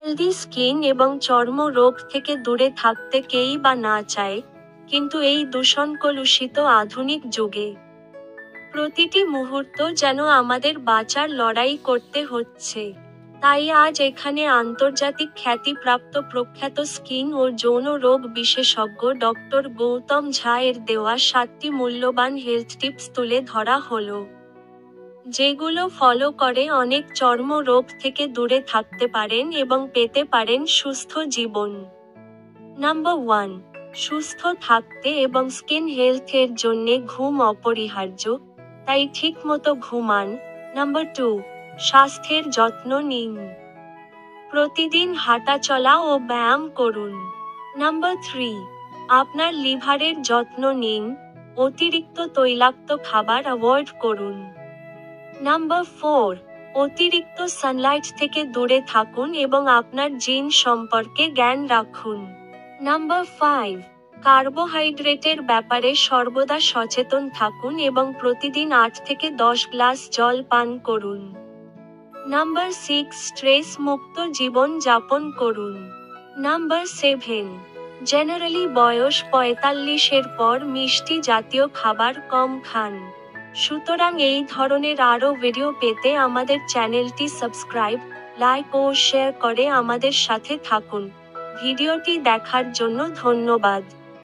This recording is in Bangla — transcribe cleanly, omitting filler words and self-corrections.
হেলদি স্কিন এবং চর্ম রোগ থেকে দূরে থাকতে কেই বা না চায়, কিন্তু এই দূষণকলুষিত আধুনিক যুগে প্রতিটি মুহূর্ত যেন আমাদের বাঁচার লড়াই করতে হচ্ছে। তাই আজ এখানে আন্তর্জাতিক খ্যাতিপ্রাপ্ত প্রখ্যাত স্কিন ও যৌন রোগ বিশেষজ্ঞ ডক্টর গৌতম ঝা এর দেওয়া 7টি মূল্যবান হেলথ টিপস তুলে ধরা হলো, যেগুলো ফলো করে অনেক চর্ম রোগ থেকে দূরে থাকতে পারেন এবং পেতে পারেন সুস্থ জীবন। নাম্বার 1, সুস্থ থাকতে এবং স্কিন হেলথের জন্যে ঘুম অপরিহার্য, তাই ঠিকমতো ঘুমান। নাম্বার 2, স্বাস্থ্যের যত্ন নিন। প্রতিদিন হাঁটাচলা ও ব্যায়াম করুন। নাম্বার 3, আপনার লিভারের যত্ন নিন, অতিরিক্ত তৈলাক্ত খাবার অ্যাভয়েড করুন। নাম্বার 4, অতিরিক্ত সানলাইট থেকে দূরে থাকুন এবং আপনার জিন সম্পর্কে জ্ঞান রাখুন। নাম্বার 5, কার্বোহাইড্রেটের ব্যাপারে সর্বদা সচেতন থাকুন এবং প্রতিদিন 8 থেকে 10 গ্লাস জল পান করুন। নাম্বার 6, স্ট্রেস মুক্ত জীবন যাপন করুন। নাম্বার 7, জেনারেলি বয়স 45-এর পর মিষ্টি জাতীয় খাবার কম খান। সুতরাং এই ধরনের আরও ভিডিও পেতে আমাদের চ্যানেলটি সাবস্ক্রাইব, লাইক ও শেয়ার করে আমাদের সাথে থাকুন। ভিডিওটি দেখার জন্য ধন্যবাদ।